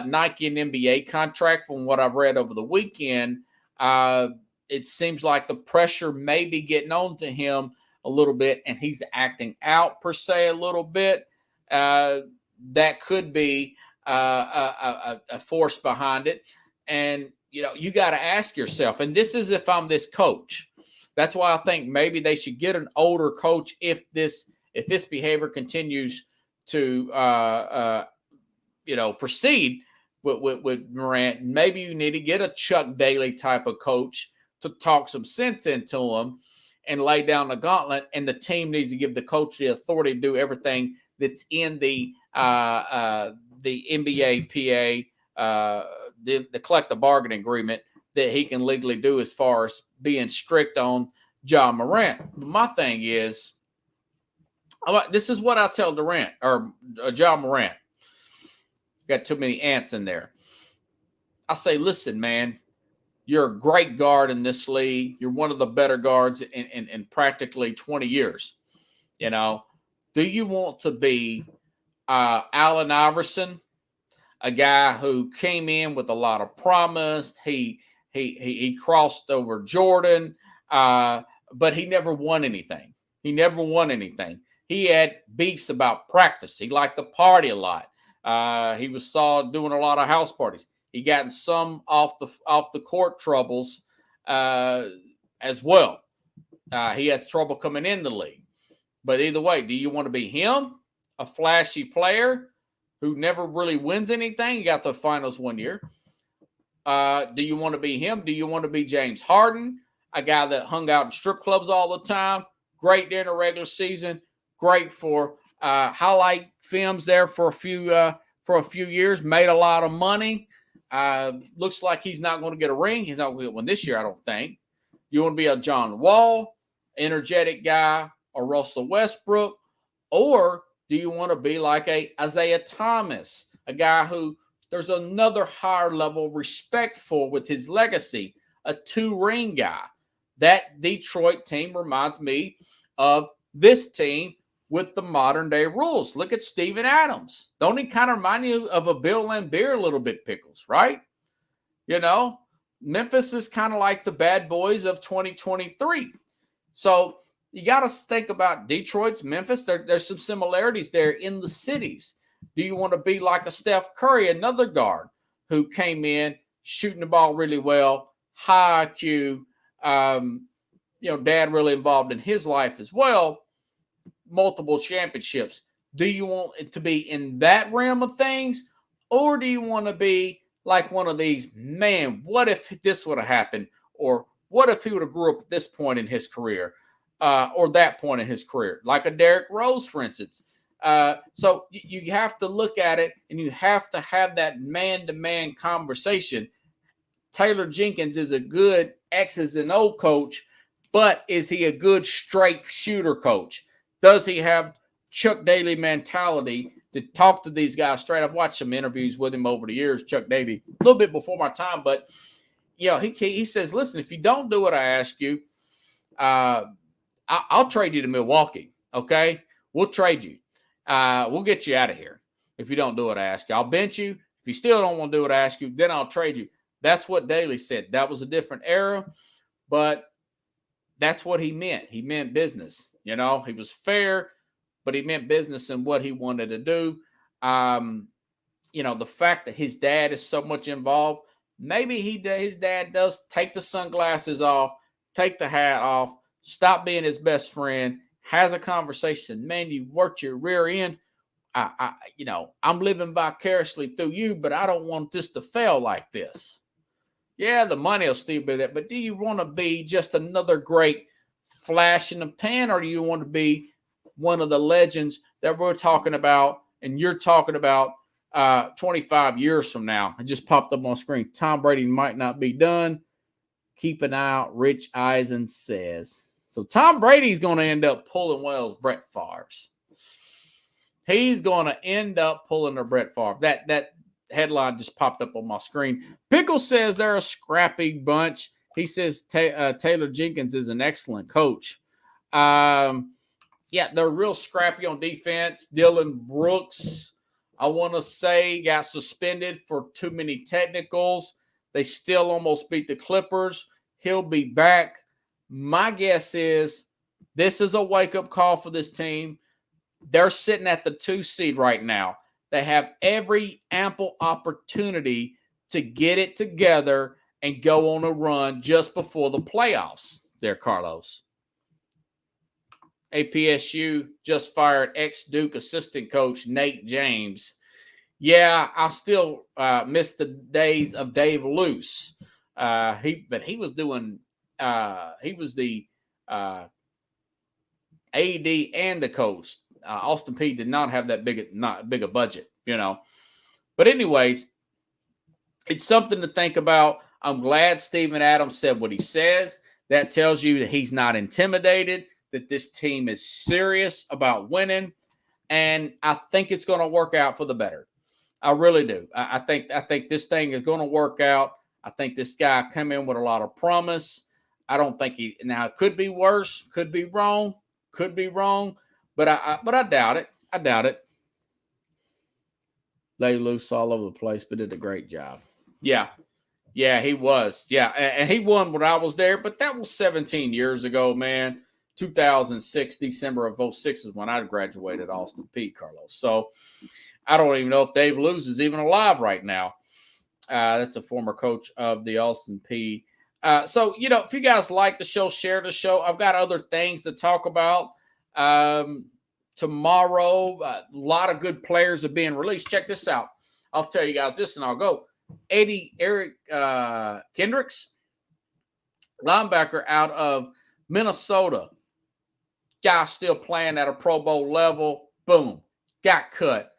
Nike and NBA contract. From what I've read over the weekend, it seems like the pressure may be getting on to him a little bit and he's acting out per se a little bit, that could be a force behind it. And, you got to ask yourself, and this is if I'm this coach. That's why I think maybe they should get an older coach if this behavior continues to proceed with Morant. Maybe you need to get a Chuck Daly type of coach to talk some sense into him and lay down the gauntlet. And the team needs to give the coach the authority to do everything that's in the NBA PA, the collective bargaining agreement that he can legally do as far as being strict on Ja Morant. But my thing is, this is what I tell Durant or Ja Morant. Got too many ants in there. I say, listen, man, you're a great guard in this league. You're one of the better guards in practically 20 years. Do you want to be Allen Iverson, a guy who came in with a lot of promise? He crossed over Jordan, but he never won anything. He had beefs about practice. He liked to party a lot. He was saw doing a lot of house parties. He got in some off the court troubles as well. He has trouble coming in the league. But either way, do you want to be him, a flashy player who never really wins anything? He got the finals one year. Do you want to be him? Do you want to be James Harden, a guy that hung out in strip clubs all the time? Great during the regular season. Great for highlight films there for a few years. Made a lot of money. Looks like he's not going to get a ring. He's not going to get one this year, I don't think. You want to be a John Wall, energetic guy, or Russell Westbrook? Or do you want to be like a Isaiah Thomas, a guy who there's another higher level of respect for with his legacy, a 2-ring guy? That Detroit team reminds me of this team with the modern day rules. Look at Steven Adams. Don't he kind of remind you of a Bill Laimbeer a little bit, Pickles, right? Memphis is kind of like the bad boys of 2023. So you got to think about Detroit's Memphis. There's some similarities there in the cities. Do you want to be like a Steph Curry, another guard who came in shooting the ball really well, high IQ, dad really involved in his life as well, multiple championships? Do you want it to be in that realm of things? Or do you want to be like one of these, man, what if this would have happened? Or what if he would have grew up at this point in his career? Or that point in his career, like a Derrick Rose, for instance. So you have to look at it, and you have to have that man-to-man conversation. Taylor Jenkins is a good X's and O coach, but is he a good straight shooter coach? Does he have Chuck Daly mentality to talk to these guys straight? I've watched some interviews with him over the years, Chuck Daly, a little bit before my time, but he says, listen, if you don't do what I ask you, I'll trade you to Milwaukee, okay? We'll trade you. We'll get you out of here if you don't do what I ask you. I'll bench you. If you still don't want to do what I ask you, then I'll trade you. That's what Daly said. That was a different era, but that's what he meant. He meant business. He was fair, but he meant business in what he wanted to do. The fact that his dad is so much involved, maybe his dad does take the sunglasses off, take the hat off, stop being his best friend, has a conversation. Man, you've worked your rear end. I'm living vicariously through you, but I don't want this to fail like this. Yeah, the money will still be there, but do you want to be just another great flash in the pan, or do you want to be one of the legends that we're talking about and you're talking about 25 years from now? It just popped up on screen. Tom Brady might not be done. Keep an eye out, Rich Eisen says. So Tom Brady's going to end up pulling one of those Brett Favre's. He's going to end up pulling a Brett Favre. That headline just popped up on my screen. Pickle says they're a scrappy bunch. He says Taylor Jenkins is an excellent coach. They're real scrappy on defense. Dylan Brooks, I want to say, got suspended for too many technicals. They still almost beat the Clippers. He'll be back. My guess is This is a wake-up call for this team. They're sitting at the 2 seed right now. They have every ample opportunity to get it together and go on a run just before the playoffs there, Carlos. APSU just fired ex-Duke assistant coach Nate James. Yeah, I still miss the days of Dave Luce. He was doing he was the AD and the coach. Austin Peay did not have that big a budget, you know. But anyways, it's something to think about. I'm glad Steven Adams said what he says. That tells you that he's not intimidated, that this team is serious about winning, and I think it's going to work out for the better. I really do. I think this thing is going to work out. I think this guy come in with a lot of promise. I don't think now it could be worse, could be wrong, but I doubt it. I doubt it. They loose all over the place, but did a great job. Yeah, he was. Yeah, and he won when I was there, but that was 17 years ago, man. 2006, December of 06 is when I graduated Austin Peay, Carlos. So I don't even know if Dave Luce is even alive right now. That's a former coach of the Austin Peay. So, you know, if you guys like the show, share the show. I've got other things to talk about. Tomorrow, a lot of good players are being released. Check this out. I'll tell you guys this and I'll go. Eric Kendricks, linebacker out of Minnesota. Guy still playing at a Pro Bowl level. Boom. Got cut.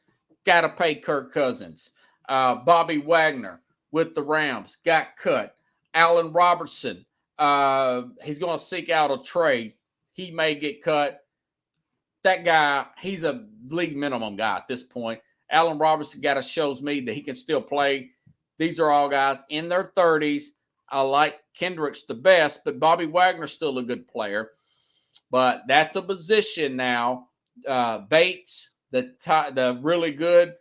Got to pay Kirk Cousins. Bobby Wagner with the Rams. Got cut. Allen Robertson. He's going to seek out a trade. He may get cut. That guy, he's a league minimum guy at this point. Allen Robertson shows me that he can still play. These are all guys in their 30s. I like Kendricks the best, but Bobby Wagner's still a good player. But that's a position now. Bates, the really good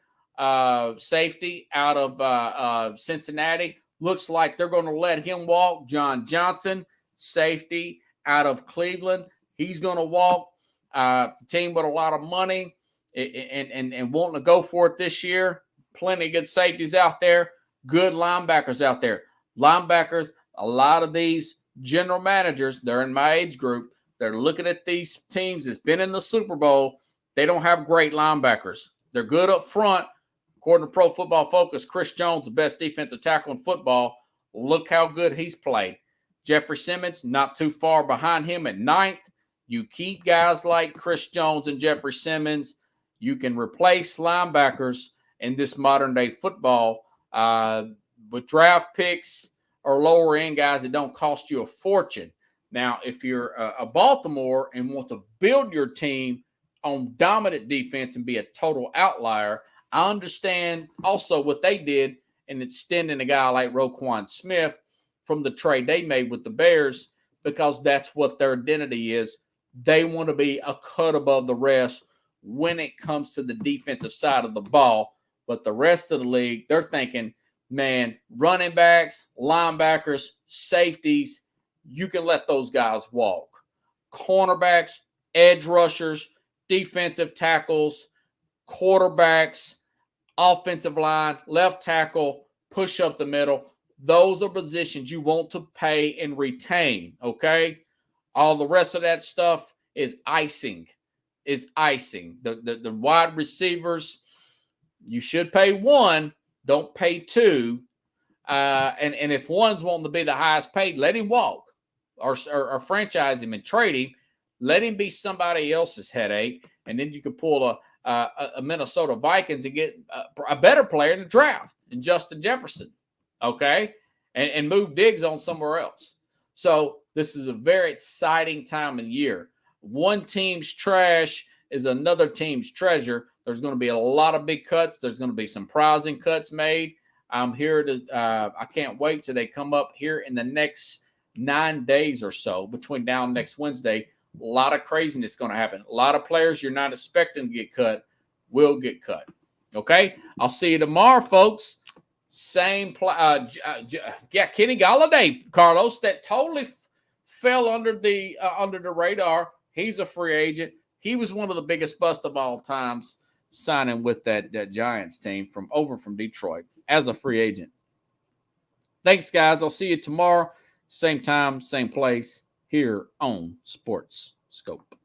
safety out of Cincinnati, looks like they're going to let him walk. John Johnson, safety out of Cleveland, he's going to walk. The team with a lot of money and wanting to go for it this year. Plenty of good safeties out there. Good linebackers out there. Linebackers, a lot of these general managers, they're in my age group. They're looking at these teams that's been in the Super Bowl. They don't have great linebackers. They're good up front. According to Pro Football Focus, Chris Jones, the best defensive tackle in football. Look how good he's played. Jeffrey Simmons, not too far behind him at 9th. You keep guys like Chris Jones and Jeffrey Simmons. You can replace linebackers in this modern-day football with draft picks or lower-end guys that don't cost you a fortune. Now, if you're a Baltimore and want to build your team on dominant defense and be a total outlier, I understand also what they did in extending a guy like Roquan Smith from the trade they made with the Bears, because that's what their identity is. They want to be a cut above the rest when it comes to the defensive side of the ball. But the rest of the league, they're thinking, man, running backs, linebackers, safeties, you can let those guys walk. Cornerbacks, edge rushers, defensive tackles, quarterbacks, offensive line, left tackle, push up the middle. Those are positions you want to pay and retain, okay? All the rest of that stuff is icing. The wide receivers, you should pay one, don't pay two. And if one's wanting to be the highest paid, let him walk or franchise him and trade him. Let him be somebody else's headache. And then you can pull a Minnesota Vikings and get a better player in the draft in Justin Jefferson, okay? And move Diggs on somewhere else. So this is a very exciting time of year. One team's trash is another team's treasure. There's going to be a lot of big cuts. There's going to be some surprising cuts made. I'm here to I can't wait till they come up here in the next 9 days or so between now and next Wednesday. A lot of craziness going to happen. A lot of players you're not expecting to get cut will get cut. Okay? I'll see you tomorrow, folks. Same Kenny Golladay, Carlos, that totally fell under the radar. He's a free agent. He was one of the biggest busts of all times, signing with that Giants team from Detroit as a free agent. Thanks, guys. I'll see you tomorrow. Same time, same place here on Sports Scope.